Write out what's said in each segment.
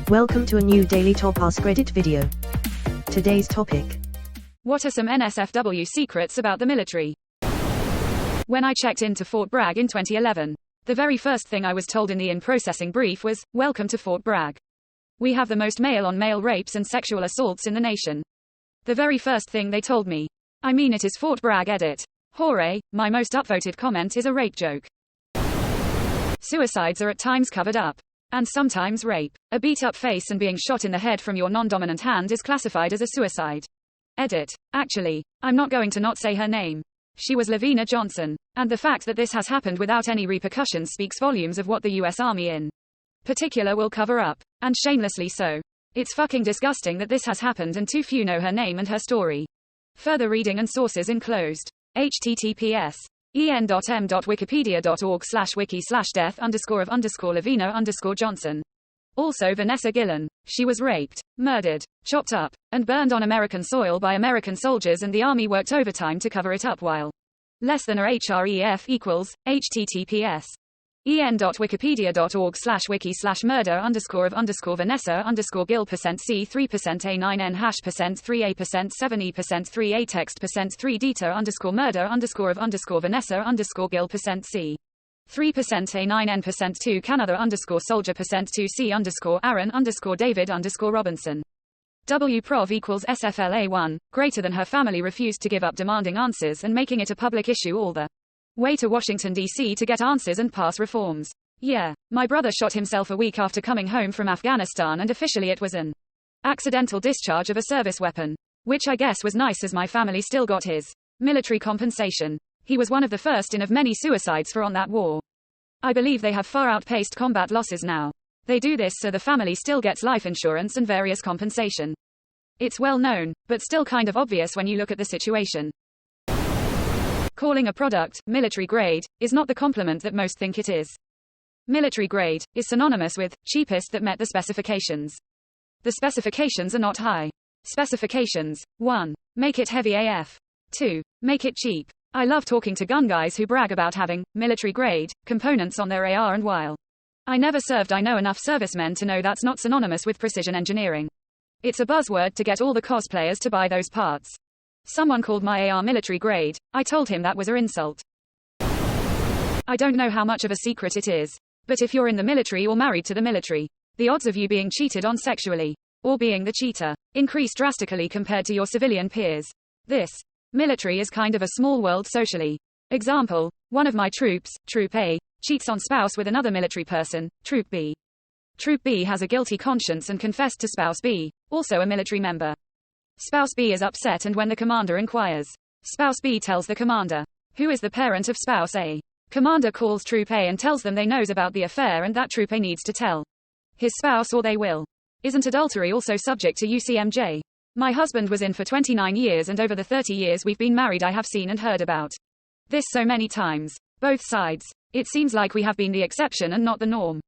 Welcome to a new Daily Top Askreddit video. Today's topic. What are some NSFW secrets about the military? When I checked into Fort Bragg in 2011, the very first thing I was told in the in-processing brief was, "Welcome to Fort Bragg. We have the most male-on-male rapes and sexual assaults in the nation." The very first thing they told me. I mean, it is Fort Bragg, edit. Hooray, my most upvoted comment is a rape joke. Suicides are at times covered up. And sometimes rape. A beat-up face and being shot in the head from your non-dominant hand is classified as a suicide. Edit. Actually, I'm not going to not say her name. She was Lavina Johnson. And the fact that this has happened without any repercussions speaks volumes of what the US Army in particular will cover up. And shamelessly so. It's fucking disgusting that this has happened and too few know her name and her story. Further reading and sources enclosed. https en.m.wiki.org/wiki/death_of_Lavina_Johnson. Also Vanessa Gillen. She was raped, murdered, chopped up, and burned on American soil by American soldiers, and the Army worked overtime to cover it up while less than href equals https en.wikipedia.org/wiki/murder_Vanessa_Gil%C3%A9N#%3A%7E%3 3%A9N%2 Canother_soldier%2C_Aaron_David_Robinson. W-Prov equals SFLA1, greater than her family refused to give up demanding answers and making it a public issue all the way to Washington, D.C. to get answers and pass reforms. Yeah, my brother shot himself a week after coming home from Afghanistan, and officially it was an accidental discharge of a service weapon. Which I guess was nice, as my family still got his military compensation. He was one of the first in of many suicides for on that war. I believe they have far outpaced combat losses now. They do this so the family still gets life insurance and various compensation. It's well known, but still kind of obvious when you look at the situation. Calling a product military grade is not the compliment that most think it is. Military grade is synonymous with cheapest that met the specifications. The specifications are not high. Specifications: 1. Make it heavy AF. 2. Make it cheap. I love talking to gun guys who brag about having military grade components on their AR, and while I never served, I know enough servicemen to know that's not synonymous with precision engineering. It's a buzzword to get all the cosplayers to buy those parts. Someone called my AR military grade. I told him that was an insult. I don't know how much of a secret it is, but if you're in the military or married to the military, the odds of you being cheated on sexually, or being the cheater, increase drastically compared to your civilian peers. This military is kind of a small world socially. Example: one of my troops, Troop A, cheats on spouse with another military person, Troop B. Troop B has a guilty conscience and confessed to Spouse B, also a military member. Spouse B is upset, and when the commander inquires, Spouse B tells the commander, who is the parent of Spouse A. Commander calls Troop A and tells them they knows about the affair and that Troop A needs to tell his spouse or they will. Isn't adultery also subject to UCMJ? My husband was in for 29 years, and over the 30 years we've been married I have seen and heard about this so many times. Both sides. It seems like we have been the exception and not the norm.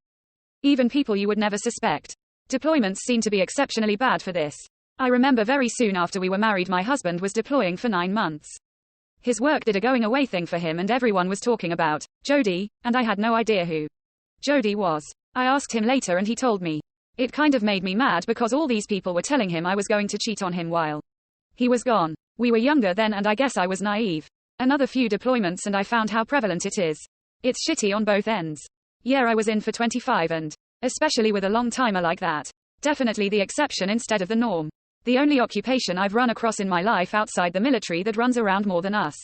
Even people you would never suspect. Deployments seem to be exceptionally bad for this. I remember very soon after we were married my husband was deploying for 9 months. His work did a going away thing for him, and everyone was talking about Jody, and I had no idea who Jody was. I asked him later and he told me. It kind of made me mad because all these people were telling him I was going to cheat on him while he was gone. We were younger then, and I guess I was naive. Another few deployments and I found how prevalent it is. It's shitty on both ends. Yeah, I was in for 25, and especially with a long timer like that, definitely the exception instead of the norm. The only occupation I've run across in my life outside the military that runs around more than us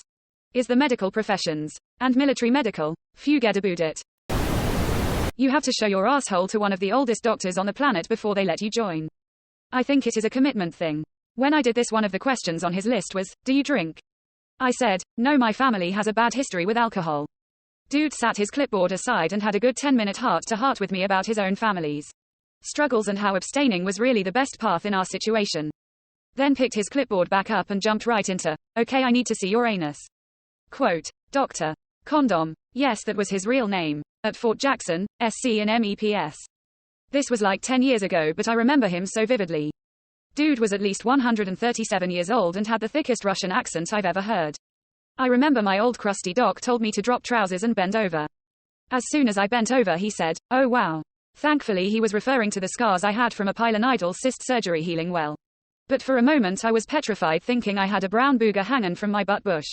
is the medical professions. And military medical, few get about it. You have to show your asshole to one of the oldest doctors on the planet before they let you join. I think it is a commitment thing. When I did this, one of the questions on his list was, "Do you drink?" I said, "No, my family has a bad history with alcohol." Dude sat his clipboard aside and had a good 10-minute heart-to-heart with me about his own family's struggles and how abstaining was really the best path in our situation. Then picked his clipboard back up and jumped right into, "Okay, I need to see your anus." Quote, Dr. Condom. Yes, that was his real name. At Fort Jackson, SC in MEPS. This was like 10 years ago, but I remember him so vividly. Dude was at least 137 years old and had the thickest Russian accent I've ever heard. I remember my old crusty doc told me to drop trousers and bend over. As soon as I bent over he said, "Oh wow. Thankfully he was referring to the scars I had from a pilonidal cyst surgery healing well. But for a moment I was petrified, thinking I had a brown booger hanging from my butt bush.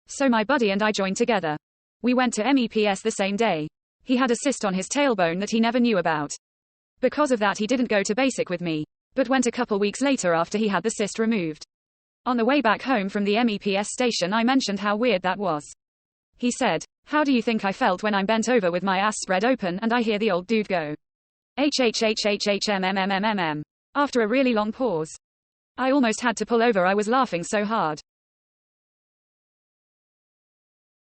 So my buddy and I joined together. We went to MEPS the same day. He had a cyst on his tailbone that he never knew about. Because of that he didn't go to basic with me, but went a couple weeks later after he had the cyst removed. On the way back home from the MEPS station I mentioned how weird that was. He said, "How do you think I felt when I'm bent over with my ass spread open and I hear the old dude go, HHHHHMMMMM. After a really long pause. I almost had to pull over, I was laughing so hard.